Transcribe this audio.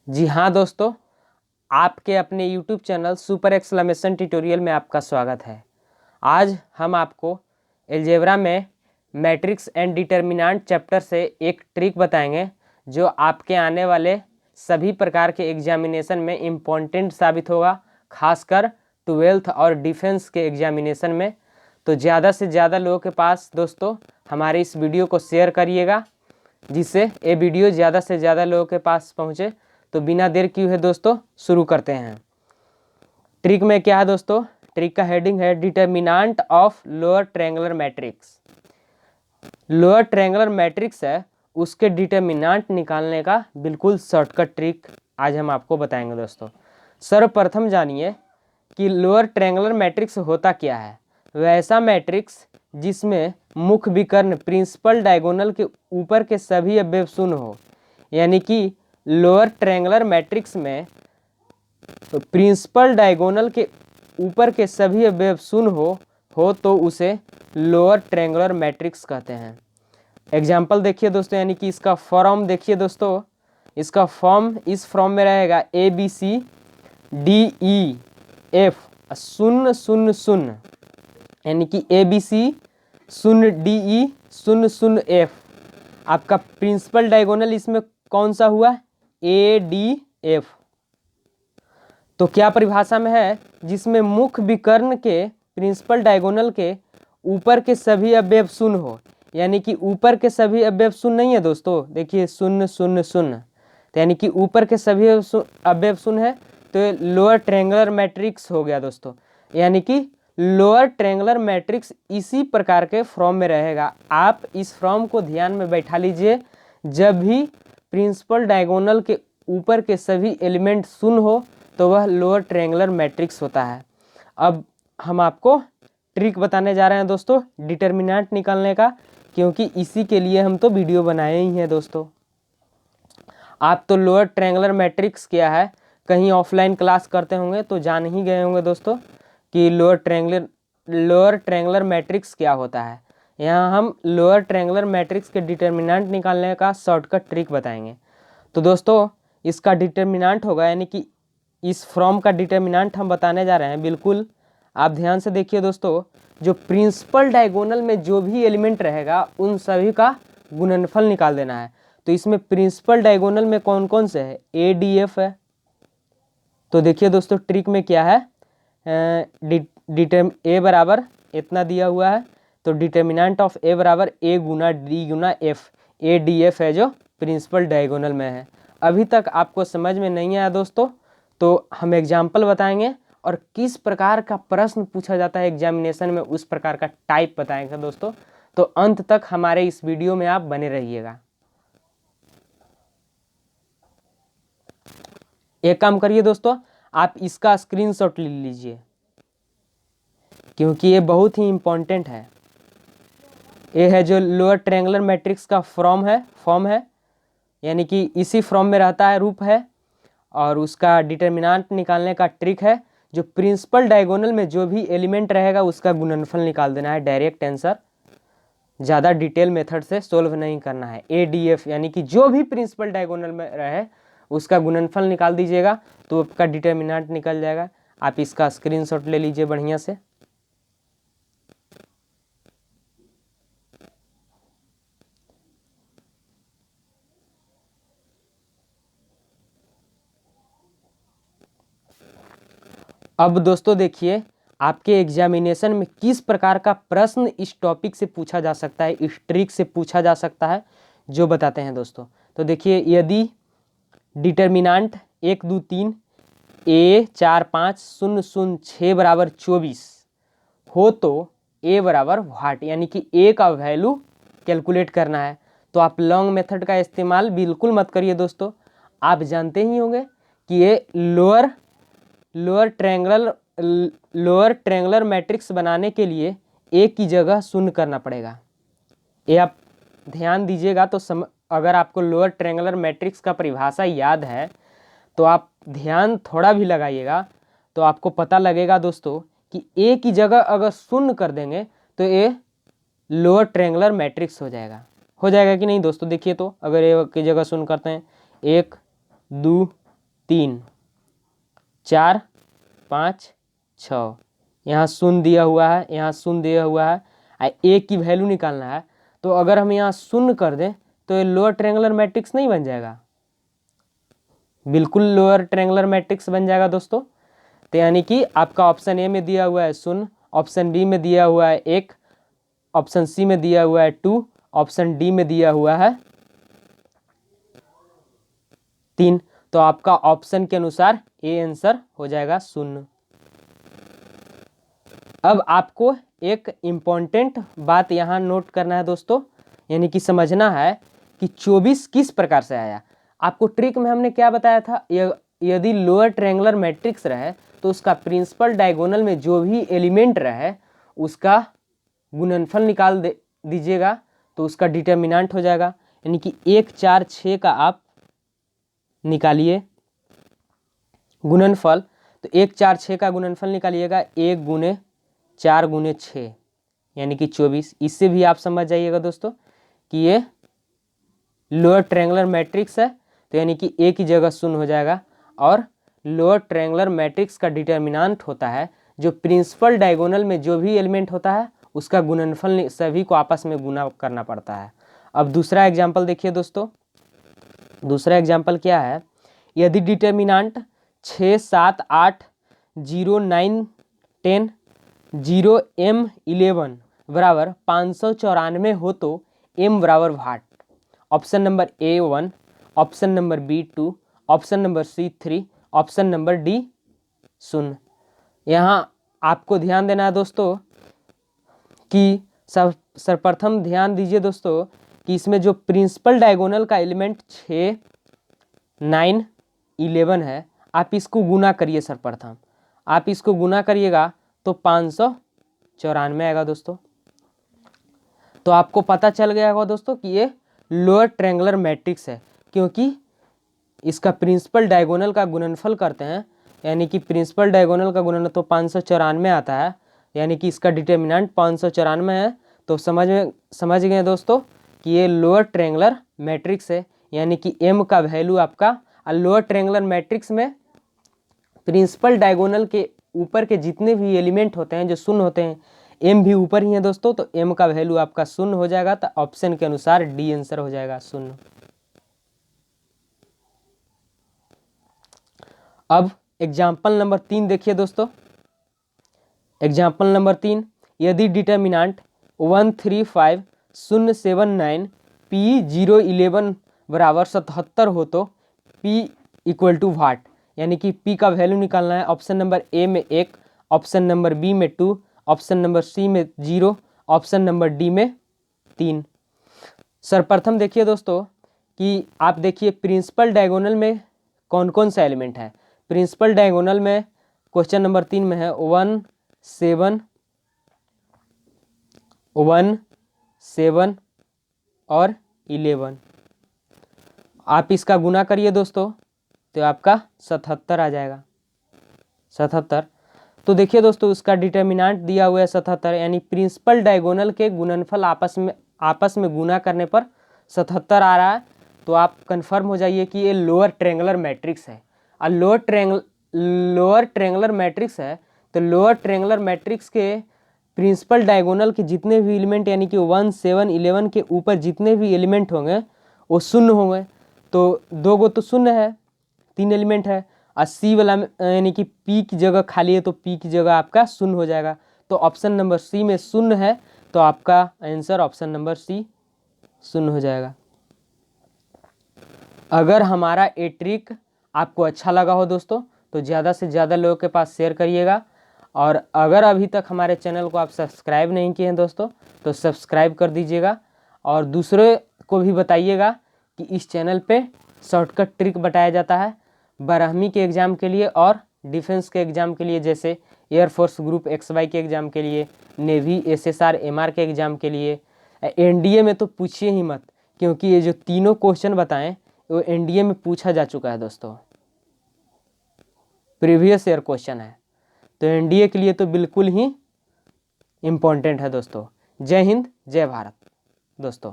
जी हाँ दोस्तों, आपके अपने YouTube channel super exclamation tutorial में आपका स्वागत है। आज हम आपको अलजेब्रा में मैट्रिक्स एंड डिटर्मिनेंट चैप्टर से एक ट्रिक बताएंगे जो आपके आने वाले सभी प्रकार के एग्जामिनेशन में इम्पोर्टेंट साबित होगा, खासकर 12th और डिफेंस के एग्जामिनेशन में। तो ज़्यादा से ज़्यादा लोगों के पास दोस्तों हमारे इस वीडियो को शेयर करिएगा, जिससे ये वीडियो ज़्यादा से ज़्यादा लोगों के पास पहुँचे। तो बिना देर किए हुए दोस्तों शुरू करते हैं। ट्रिक में क्या है दोस्तों? ट्रिक का हेडिंग है determinant of lower triangular matrix. Lower triangular matrix है, उसके डिटर्मिनेंट निकालने का बिल्कुल शॉर्टकट ट्रिक आज हम आपको बताएंगे दोस्तों। सर्वप्रथम जानिए कि लोअर ट्रायंगुलर मैट्रिक्स होता क्या है। वैसा मैट्रिक्स जिसमें मुख्य विकर्ण प्रिंसिपल डायगोनल के ऊपर के सभी अवयव शून्य हो, यानी कि लोअर ट्रायंगुलर मैट्रिक्स में प्रिंसिपल डायगोनल के ऊपर के सभी अवयव शून्य हो तो उसे लोअर ट्रायंगुलर मैट्रिक्स कहते हैं। एग्जाम्पल देखिए दोस्तों, यानी कि इसका फॉर्म देखिए दोस्तों। इसका फॉर्म इस फॉर्म में रहेगा ABCDEF 0 0 0, यानी कि ABC 0 DE 0 0 F। आपका प्रिंसिपल डायगोनल इसमें कौन सा हुआ? ADF। तो क्या परिभाषा में है? जिसमें मुख्य विकर्ण के प्रिंसिपल डायगोनल के ऊपर के सभी अवयव शून्य हो, यानी कि ऊपर के सभी अवयव शून्य नहीं है दोस्तों। देखिए 0 0 0, तो यानी कि ऊपर के सभी अवयव शून्य है, तो लोअर ट्रायंगुलर मैट्रिक्स हो गया दोस्तों। यानी कि लोअर ट्रायंगुलर मैट्रिक्स इसी प्रकार के फॉर्म में रहेगा। आप इस फॉर्म को ध्यान में बैठा लीजिए। जब भी प्रिंसिपल डायगोनल के ऊपर के सभी एलिमेंट शून्य हो तो वह लोअर ट्रायंगुलर मैट्रिक्स होता है। अब हम आपको ट्रिक बताने जा रहे हैं दोस्तों डिटर्मिनेंट निकालने का, क्योंकि इसी के लिए हम तो वीडियो बनाए ही हैं दोस्तों। आप तो लोअर ट्रायंगुलर मैट्रिक्स क्या है कहीं ऑफलाइन क्लास करते होंगे तो जान ही गए होंगे दोस्तों कि लोअर ट्रायंगुलर मैट्रिक्स क्या होता है। यहाँ हम लोअर ट्रायंगुलर मैट्रिक्स के डिटर्मिनेंट निकालने का शॉर्टकट ट्रिक बताएंगे। तो दोस्तों इसका डिटर्मिनेंट होगा, यानी कि इस फॉर्म का डिटर्मिनेंट हम बताने जा रहे हैं। बिल्कुल आप ध्यान से देखिए दोस्तों, जो प्रिंसिपल डायगोनल में जो भी एलिमेंट रहेगा उन सभी का गुणनफल निकाल देना है। तो इसमें प्रिंसिपल डायगोनल में कौन कौन से है? ADF है। तो देखिए दोस्तों ट्रिक में क्या है, A बराबर इतना दिया हुआ है, तो डिटर्मिनेंट ऑफ A बराबर A Guna D Guna F। ADF है जो प्रिंसिपल डायगोनल में है। अभी तक आपको समझ में नहीं आया दोस्तों, तो हम एग्जाम्पल बताएंगे और किस प्रकार का प्रश्न पूछा जाता है एग्जामिनेशन में उस प्रकार का टाइप बताएंगे दोस्तों। तो अंत तक हमारे इस वीडियो में आप बने रहिएगा। एक काम करिए दोस्तों, आप इसका स्क्रीनशॉट ले लीजिए, क्योंकि ये बहुत ही इम्पोर्टेंट है। ये है जो लोअर ट्रायंगुलर मैट्रिक्स का फॉर्म है, यानी कि इसी फॉर्म में रहता है, रूप है, और उसका डिटर्मिनेंट निकालने का ट्रिक है जो प्रिंसिपल डायगोनल में जो भी एलिमेंट रहेगा उसका गुणनफल निकाल देना है। डायरेक्ट आंसर, ज़्यादा डिटेल मेथड से सोल्व नहीं करना है। ADF यानी कि जो भी प्रिंसिपल डायगोनल में रहे उसका गुणनफल निकाल दीजिएगा तो आपका डिटर्मिनेंट निकल जाएगा। आप इसका स्क्रीनशॉट ले लीजिए बढ़िया से। अब दोस्तों देखिए आपके एग्जामिनेशन में किस प्रकार का प्रश्न इस टॉपिक से पूछा जा सकता है, इस ट्रिक से पूछा जा सकता है, जो बताते हैं दोस्तों। तो देखिए यदि डिटर्मिनेंट 1 2 3 A 4 5 0 0 6 बराबर 24 हो तो A बराबर व्हाट, यानी कि A का वैल्यू कैलकुलेट करना है। तो आप लॉन्ग मेथड का इस्तेमाल बिल्कुल मत करिए दोस्तों। आप जानते ही होंगे कि ये लोअर ट्रायंगुलर मैट्रिक्स बनाने के लिए A की जगह शून्य करना पड़ेगा। ये आप ध्यान दीजिएगा। तो अगर आपको लोअर ट्रायंगुलर मैट्रिक्स का परिभाषा याद है तो आप ध्यान थोड़ा भी लगाइएगा, तो आपको पता लगेगा दोस्तों कि A की जगह अगर शून्य कर देंगे तो ये लोअर ट्रायंगुलर मैट्रिक्स हो जाएगा कि नहीं दोस्तों? देखिए तो अगर A की जगह शून्य करते हैं 1 2 3 4 5 6, यहाँ शून्य दिया हुआ है, यहाँ शून्य दिया हुआ है, ए की वैल्यू निकालना है। तो अगर हम यहाँ शून्य कर दें तो ये लोअर ट्रायंगुलर मैट्रिक्स नहीं बन जाएगा? बिल्कुल लोअर ट्रायंगुलर मैट्रिक्स बन जाएगा दोस्तों। तो यानी कि आपका ऑप्शन ए में दिया हुआ है 0, ऑप्शन बी में दिया हुआ है 1, ऑप्शन सी में दिया हुआ है 2, ऑप्शन डी में दिया हुआ है 3। तो आपका ऑप्शन के अनुसार ए आंसर हो जाएगा 0। अब आपको एक इम्पॉर्टेंट बात यहाँ नोट करना है दोस्तों, यानी कि समझना है कि 24 किस प्रकार से आया। आपको ट्रिक में हमने क्या बताया था, यदि लोअर ट्रायंगुलर मैट्रिक्स रहे तो उसका प्रिंसिपल डायगोनल में जो भी एलिमेंट रहे उसका गुणनफल निकाल दीजिएगा तो उसका डिटर्मिनेंट हो जाएगा। यानी कि 1 4 6 का आप निकालिए गुणनफल, तो 1 4 6 का गुणनफल निकालिएगा 1 गुने 4 गुने 6 यानी कि 24। इससे भी आप समझ जाइएगा दोस्तों कि ये लोअर ट्रायंगुलर मैट्रिक्स है, तो यानी कि ए की जगह 0 हो जाएगा। और लोअर ट्रायंगुलर मैट्रिक्स का डिटर्मिनेंट होता है जो प्रिंसिपल डायगोनल में जो भी एलिमेंट होता है उसका गुणनफल सभी को आपस में गुना करना पड़ता है। अब दूसरा एग्जाम्पल देखिए दोस्तों, दूसरा एग्जाम्पल क्या है, यदि डिटर्मिनेंट 6 7 8 0 9 10 0 m 11 बराबर 594 हो तो m बराबर watt. Option number A 1, option number B 2, option number C 3, option number D 0। यहाँ आपको ध्यान देना है दोस्तों कि सर्वप्रथम ध्यान दीजिए दोस्तों कि इसमें जो प्रिंसिपल डायगोनल का एलिमेंट 6 9 11 है, आप इसको गुना करिए। सर्वप्रथम आप इसको गुना करिएगा तो 594 आएगा दोस्तों। तो आपको पता चल गया होगा दोस्तों कि ये लोअर ट्रायंगुलर मैट्रिक्स है, क्योंकि इसका प्रिंसिपल डायगोनल का गुणनफल करते हैं, यानी कि प्रिंसिपल डायगोनल का गुणनफल तो 594 आता है, यानी कि इसका डिटर्मिनेंट 594 है। तो समझ गए दोस्तों कि ये लोअर ट्रायंगुलर मैट्रिक्स है, यानी कि m का वैल्यू आपका लोअर ट्रायंगुलर मैट्रिक्स में प्रिंसिपल डायगोनल के ऊपर के जितने भी एलिमेंट होते हैं जो शून्य होते हैं, m भी ऊपर ही है दोस्तों, तो m का वैल्यू आपका 0 हो जाएगा। तो ऑप्शन के अनुसार डी आंसर हो जाएगा 0। अब एग्जाम्पल नंबर 3 देखिए दोस्तों, एग्जाम्पल नंबर 3, यदि डिटर्मिनेंट 135,079 P011 बराबर 77 हो तो P इक्वल टू वाट। यानी कि P का वैल्यू निकालना है। ऑप्शन नंबर ए में 1, ऑप्शन नंबर बी में 2, ऑप्शन नंबर सी में 0, ऑप्शन नंबर डी में 3। सर्वप्रथम देखिए दोस्तों कि आप देखिए प्रिंसिपल डायगोनल में कौन कौन सा एलिमेंट है। प्रिंसिपल डायगोनल में क्वेश्चन नंबर 3 में है 1 7 1 7 और 11। आप इसका गुना करिए दोस्तों तो आपका 77 आ जाएगा, 77। तो देखिए दोस्तों उसका डिटर्मिनेंट दिया हुआ है 77, यानी प्रिंसिपल डायगोनल के गुणनफल आपस में गुना करने पर 77 आ रहा है। तो आप कंफर्म हो जाइए कि ये लोअर ट्रायंगुलर मैट्रिक्स है। और लोअर ट्रायंगुलर मैट्रिक्स है तो लोअर ट्रायंगुलर मैट्रिक्स के प्रिंसिपल डायगोनल के जितने भी एलिमेंट यानी कि 1 7 11 के ऊपर जितने भी एलिमेंट होंगे वो शून्य होंगे। तो 2 गो तो शून्य है, 3 एलिमेंट है, और सी वाला यानी कि पी की जगह खाली है तो पी की जगह आपका शून्य हो जाएगा। तो ऑप्शन नंबर सी में शून्य है, तो आपका आंसर ऑप्शन नंबर सी 0 हो जाएगा। अगर हमारा ये ट्रिक आपको अच्छा लगा हो दोस्तों तो ज़्यादा से ज़्यादा लोगों के पास शेयर करिएगा। और अगर अभी तक हमारे चैनल को आप सब्सक्राइब नहीं किए हैं दोस्तों तो सब्सक्राइब कर दीजिएगा, और दूसरे को भी बताइएगा कि इस चैनल पे शॉर्टकट ट्रिक बताया जाता है 12वीं के एग्ज़ाम के लिए और डिफेंस के एग्ज़ाम के लिए, जैसे एयरफोर्स ग्रुप XY के एग्ज़ाम के लिए, नेवी SSR MR के एग्ज़ाम के लिए। NDA में तो पूछिए ही मत, क्योंकि ये जो तीनों क्वेश्चन बताएं वो NDA में पूछा जा चुका है दोस्तों, प्रीवियस ईयर क्वेश्चन है। तो NDA के लिए तो बिल्कुल ही इम्पोर्टेंट है दोस्तों। जय हिंद, जय भारत दोस्तों।